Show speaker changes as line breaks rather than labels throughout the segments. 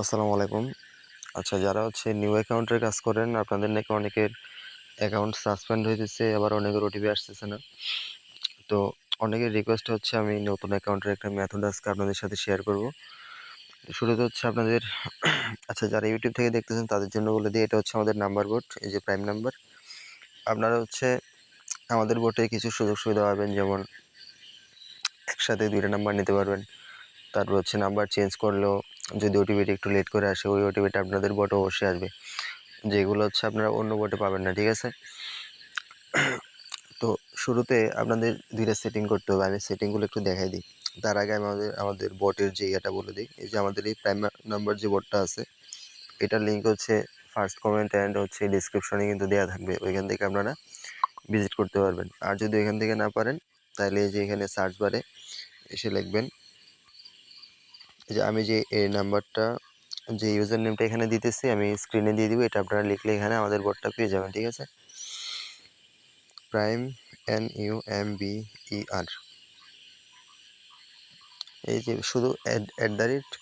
আসসালামু আলাইকুম। আচ্ছা, যারা নিউ অ্যাকাউন্টের কাজ করেন, আপনাদের নাকি অনেকের অ্যাকাউন্ট সাসপেন্ড হইতেছে, আবার অনেকের ওটিপি আসতেছে না। তো অনেকের রিকোয়েস্ট হচ্ছে আমি নতুন অ্যাকাউন্টের একটা মেথড আজকে আপনাদের সাথে শেয়ার করব। শুরুতে আপনাদের আচ্ছা, যারা ইউটিউব থেকে দেখতেছেন তাদের জন্য বলে দিই, এটা হচ্ছে আমাদের নাম্বার বোর্ড, এই যে প্রাইম নাম্বার। আপনারা আমাদের বোর্ডে কিছু সুযোগ সুবিধা পাবেন, যেমন একসাথে 2টা নাম্বার নিতে পারবেন। তারপর নাম্বার চেঞ্জ করলেও যদি ওটিপিটা একটু লেট করে আসে, ওই ওটিপিটা আপনাদের বোর্ডে অবশ্যই আসবে, যেগুলো আপনারা অন্য বোর্ডে পাবেন না, ঠিক আছে? তো শুরুতে আপনাদের 2টা সেটিং করতে হবে। আমি সেটিংগুলো একটু দেখাই দিই। তার আগে আমি আমাদের বোর্ডের যে ইয়েটা বলে দিই। এই যে আমাদের এই প্রাইম নাম্বার যে বোর্ডটা আছে, এটার লিঙ্ক ফার্স্ট কমেন্ট অ্যান্ড ডিসক্রিপশনে কিন্তু দেওয়া থাকবে। ওইখান থেকে আপনারা ভিজিট করতে পারবেন। আর যদি ওইখান থেকে না পারেন, তাহলে এই যে এখানে সার্চ বারে এসে লিখবেন, যে আমি যে এই নাম্বারটা, যে ইউজার নেমটা এখানে দিতেছি, আমি স্ক্রিনে দিয়ে দিব। এটা আপনারা লিখলে এখানে আমাদের বোর্ডটা পেয়ে যাবেন, ঠিক আছে? প্রাইম NUMBER, এই যে শুধু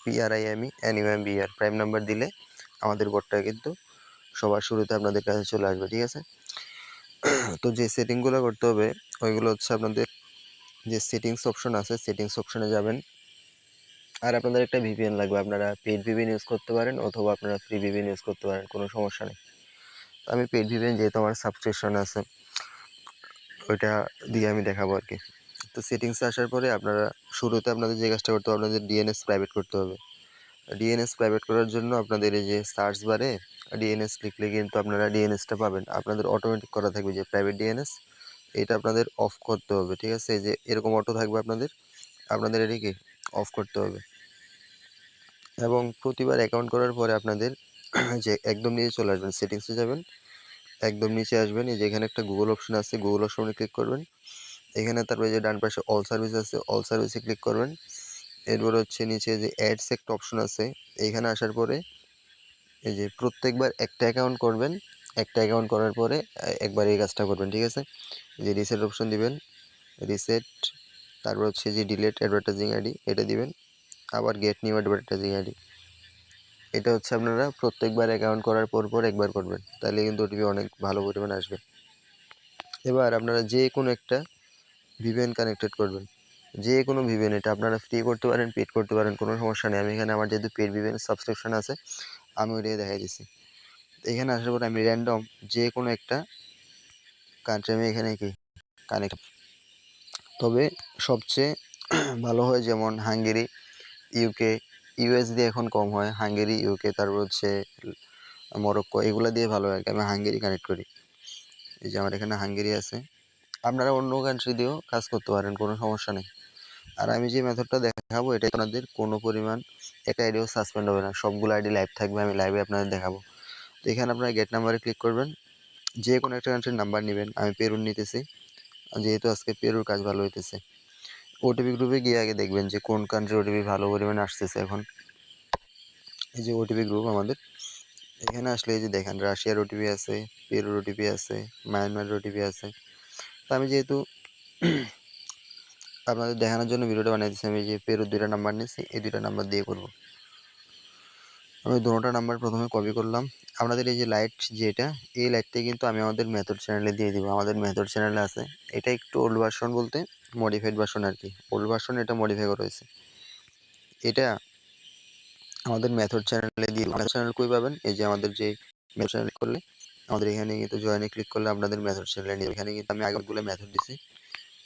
@PRIMENUMBER প্রাইম নাম্বার দিলে আমাদের বোর্ডটা কিন্তু সবার শুরুতে আপনাদের কাছে চলে আসবে, ঠিক আছে? তো যে সেটিংগুলো করতে হবে, ওইগুলো আপনাদের যে সেটিংস অপশন আছে, সেটিংস অপশনে যাবেন। আর আপনাদের একটা ভিপিএন লাগবে। আপনারা পেইড ভিপিএন ইউজ করতে পারেন, অথবা আপনারা ফ্রি ভিপিএন ইউজ করতে পারেন, কোনো সমস্যা নেই। আমি পেইড ভিপিএন, যেহেতু আমার সাবস্ক্রিপশন আছে, ওইটা দিয়ে আমি দেখাবো আর কি। তো সেটিংসে আসার পরে আপনারা শুরুতে আপনাদের যে কাজটা করতে হবে, আপনাদের ডিএনএস প্রাইভেট করতে হবে। ডিএনএস প্রাইভেট করার জন্য আপনাদের এই যে সার্চ বারে ডিএনএস লিখলে কিন্তু আপনারা ডিএনএসটা পাবেন। আপনাদের অটোমেটিক করা থাকবে যে প্রাইভেট ডিএনএস, এটা আপনাদের অফ করতে হবে, ঠিক আছে? এই যে এরকম অটো থাকবে, আপনাদের এটিকে অফ করতে হবে। এবং প্রতিবার অ্যাকাউন্ট করার পরে আপনাদের যে একদম নিচে চলে আসবেন, সেটিংসে যাবেন, একদম নিচে আসবেন, এই যে এখানে একটা গুগল অপশন আছে, গুগল অপশনে ক্লিক করবেন। এখানে তারপরে যে ডান পাশে অল সার্ভিস আছে, অল সার্ভিসে ক্লিক করবেন। এরপর নিচে যে অ্যাডস একটা অপশন আছে, এইখানে আসার পরে এই যে প্রত্যেকবার একটা অ্যাকাউন্ট করবেন, একটা অ্যাকাউন্ট করার পরে একবার এই কাজটা করবেন, ঠিক আছে? যে রিসেট অপশন দিবেন, রিসেট, তারপর যে ডিলেট অ্যাডভার্টাইজিং আইডি, এটা দিবেন। আবার গেট নিউ অ্যাডভার্টাইজিং আইডি, এটা আপনারা প্রত্যেকবার অ্যাকাউন্ট করার পর একবার করবেন, তাহলে কিন্তু ওটিপি অনেক ভালো পরিমাণে আসবে। এবার আপনারা যে কোনো একটা ভিপিএন কানেক্টেড করবেন, যে কোনো ভিপিএন। এটা আপনারা ফ্রি করতে পারেন, পেড করতে পারেন, কোনো সমস্যা নেই। আমি এখানে আমার যেহেতু পেড ভিপিএন সাবস্ক্রিপশন আছে, আমি ওইটাই দেখাই দিচ্ছি। এখানে আসার পর আমি র্যান্ডম যে কোনো একটা কান্ট্রি আমি এখানে কি কানেক্ট, তবে সবচেয়ে ভালো হয় যেমন হাঙ্গেরি, ইউকে, ইউএস দিয়ে এখন কম হয়। হাঙ্গেরি, ইউকে, তারপর মরক্কো, এগুলো দিয়ে ভালো হয় আর কি। আমি হাঙ্গেরি কানেক্ট করি। এই যে আমার এখানে হাঙ্গেরি আছে। আপনারা অন্য কান্ট্রি দিয়েও কাজ করতে পারেন, কোনো সমস্যা নেই। আর আমি যে মেথডটা দেখাবো, এটা আপনাদের কোনো পরিমাণ একটা আইডিও সাসপেন্ড হবে না, সবগুলো আইডি লাইভ থাকবে, আমি লাইভে আপনাদের দেখাবো। তো এখানে আপনারা গেট নাম্বারে ক্লিক করবেন, যে কোনো একটা কান্ট্রির নাম্বার নেবেন। আমি পেরুর নিতেছি, যেহেতু আজকে পেরুর কাজ ভালো হইতেছে। ওটিপি গ্রুপে গিয়ে আগে দেখবেন যে কোন কান্ট্রির ওটিপি ভালো পরিমাণে আসতেছে। এখন এই যে ওটিপি গ্রুপ আমাদের এখানে আসলে এই যে দেখেন, রাশিয়ার ওটিপি আছে, পেরুর ওটিপি আছে, মায়ানমারের ওটিপি আছে। তো আমি যেহেতু আপনাদের দেখানোর জন্য ভিডিওটা বানিয়েছি, আমি যে পেরুর 2টা নাম্বার নিয়েছি, এই 2টা নাম্বার দিয়ে করব। আমি দুটো নাম্বার প্রথমে কপি করলাম। আপনাদের এই যে লাইট, যেটা এই লাইটটাই কিন্তু আমি আমাদের মেথড চ্যানেলে দিয়ে দিব। আমাদের মেথড চ্যানেলে আছে, এটা একটু ওল্ড ভার্সন, বলতে মডিফাইড ভার্সন আর কি। ওল্ড ভার্সন, এটা মডিফাই করা হয়েছে। এটা আমাদের মেথড চ্যানেলে দিয়ে, মেথড চ্যানেল কই পাবেন? এই যে আমাদের যে মেথড চ্যানেল করলে আমাদের এখানে কিন্তু জয়েনে ক্লিক করলে আপনাদের মেথড চ্যানেলে নিয়ে, এখানে কিন্তু আমি আগেগুলো মেথড দিছি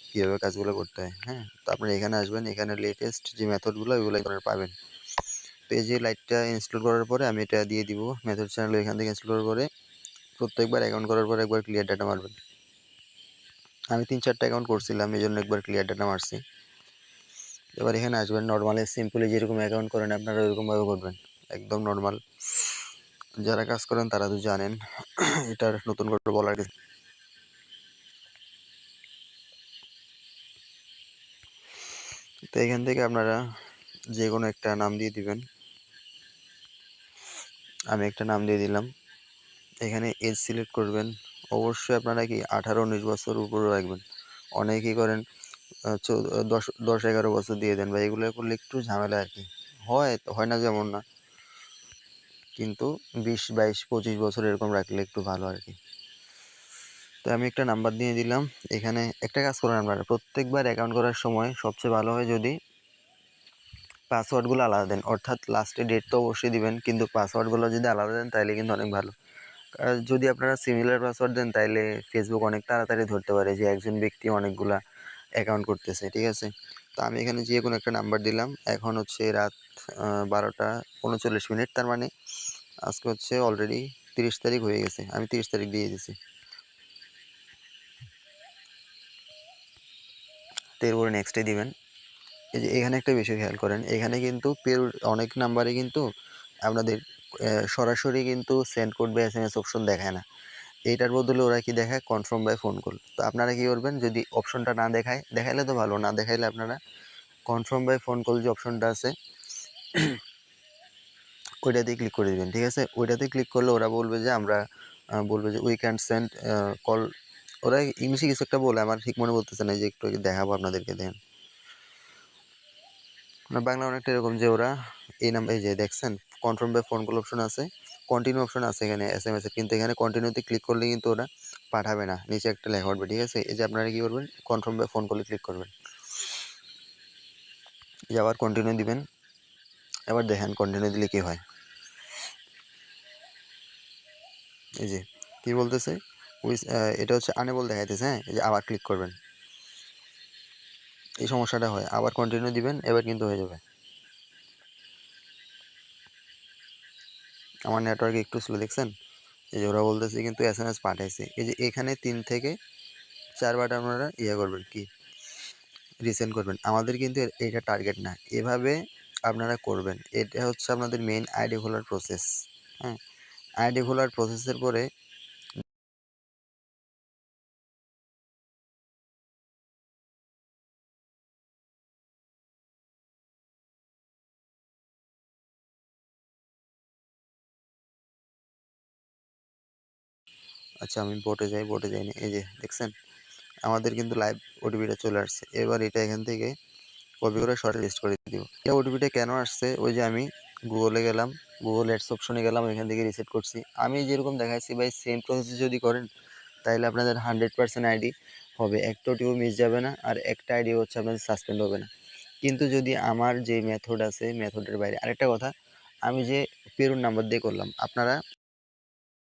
কীভাবে কাজগুলো করতে হয়। হ্যাঁ, তো আপনারা এখানে আসবেন, এখানে লেটেস্ট যে মেথডগুলো ওইগুলো আপনারা পাবেন। তো এই যে লাইটটা ইনস্টল করার পরে আমি এটা দিয়ে দিব মেথড চ্যানেল। এখান থেকে ইনস্টল করার পরে প্রত্যেকবার অ্যাকাউন্ট করার পরে একবার ক্লিয়ার ডাটা মারবেন। আমি 3-4টা অ্যাকাউন্ট করছিলাম, এই জন্য একবার ক্লিয়ার ডাটা মারছি। এবার এখানে আসবেন, নর্মালি সিম্পলি যেরকম অ্যাকাউন্ট করেন আপনারা ওইরকমভাবে করবেন, একদম নর্মাল। যারা কাজ করেন তারা তো জানেন, এটার নতুন করে বলার কিছু। তো এখান থেকে আপনারা যে কোনো একটা নাম দিয়ে দিবেন। আমি একটা নাম দিয়ে দিলাম। এখানে এজ সিলেক্ট করবেন। অবশ্যই আপনারা কি 18-19 বছর উপরে রাখবেন। অনেকেই করেন 10-11 বছর দিয়ে দেন, বা এগুলো করলে একটু ঝামেলা আর কি। হয় না, যেমন না, কিন্তু 20, 22, 25 বছর এরকম রাখলে একটু ভালো আর কি। তো আমি একটা নাম্বার দিয়ে দিলাম। এখানে একটা কাজ করেন আপনারা, প্রত্যেকবার অ্যাকাউন্ট করার সময় সবচেয়ে ভালো হয় যদি পাসওয়ার্ডগুলো আলাদা দেন, অর্থাৎ লাস্টে ডেট তো অবশ্যই দিবেন, কিন্তু পাসওয়ার্ডগুলো যদি আলাদা দেন তাহলে কিন্তু অনেক ভালো। আর যদি আপনারা সিমিলার পাসওয়ার্ড দেন তাহলে ফেসবুক অনেক তাড়াতাড়ি ধরতে পারে যে একজন ব্যক্তি অনেকগুলা অ্যাকাউন্ট করতেছে, ঠিক আছে? তো আমি এখানে যে কোনো একটা নাম্বার দিলাম। এখন হচ্ছে রাত 12:39, তার মানে আজকে হচ্ছে অলরেডি 30 তারিখ হয়ে গেছে। আমি 30 তারিখ দিয়ে দিছি। তো এরপরে নেক্সটে দিবেন। এই যে এখানে একটা বিষয় খেয়াল করেন, এখানে কিন্তু অনেক নাম্বারে কিন্তু আপনাদের সরাসরি কিন্তু সেন্ড কোড বা SMS অপশন দেখায় না। এইটার বদলে ওরা কি দেখায়, কনফার্ম বাই ফোন কল। তো আপনারা কি করবেন, যদি অপশনটা না দেখাইলে তো ভালো, না দেখাইলে আপনারা কনফার্ম বাই ফোন কল যে অপশনটা আছে ওইটাতে ক্লিক করে দিবেন, ঠিক আছে? ওইটাতে ক্লিক করলে ওরা বলবে যে বলবে যে উই ক্যান সেন্ড কল। ওরা ইংলিশে কিছু একটা বলে, আমার ঠিক মনে বলতেছে না, যে একটু দেখাবো আপনাদেরকে, দেখেন। বাংলা অনেকটা এরকম যে ওরা এই নাম্বার, এই যে দেখছেন confirm by phone call option আছে, কন্টিনিউ অপশন আছে এখানে SMS এর, কিন্তু এখানে কন্টিনিউতে ক্লিক করলে কিন্তু ওরা পাঠাবে না, নিচে একটা লেখা উঠবে, ঠিক আছে? এই যে আপনারা কি করবেন, কনফার্ম বাই ফোন কলে ক্লিক করবেন, এই যে আবার কন্টিনিউ দিবেন। এবার দেখেন কন্টিনিউ দিলে কি হয়। এই যে কি বলতেছে, এটা হচ্ছে আনেবল দেখাইতেছে। হ্যাঁ, এই যে আবার ক্লিক করবেন, এই সমস্যাটা হয়। আবার কন্টিনিউ দিবেন, এবার কিন্তু হয়ে যাবে। আমার নেটওয়ার্ক একটু স্লো, দেখছেন? এই যে ওরা বলতেছে কিন্তু SMS পাঠাইছে। এই যে এখানে 3 থেকে 4 বার আপনারা করবেন, কি রিসেন্ড করবেন। আমাদের কিন্তু এটা টার্গেট না, এভাবে আপনারা করবেন। এটা হচ্ছে আপনাদের মেইন আইডি খোলার প্রসেস। হ্যাঁ, আইডি খোলার প্রসেসের পরে আচ্ছা আমি বোটে যাইনি। এই যে দেখছেন আমাদের কিন্তু লাইভ ওটিপিটা চলে আসছে। এবার এটা এখান থেকে কপি করে শর্ট লিস্ট করে দিব। এই ওটিপিটা কেন আসছে, ওই যে আমি গুগলে গেলাম, গুগল অ্যাডস অপশনে গেলাম, এখান থেকে রিসেট করছি। আমি যেরকম দেখাচ্ছি ভাই, সেম প্রসেস যদি করেন তাহলে আপনাদের 100% আইডি হবে, একটা ওটিপিও মিস যাবে না, আর একটা আইডি হচ্ছে আপনাদের সাসপেন্ড হবে না। কিন্তু যদি আমার যে মেথড আছে, মেথডের বাইরে আরেকটা কথা, আমি যে পেরুর নাম্বার দিয়ে করলাম, আপনারা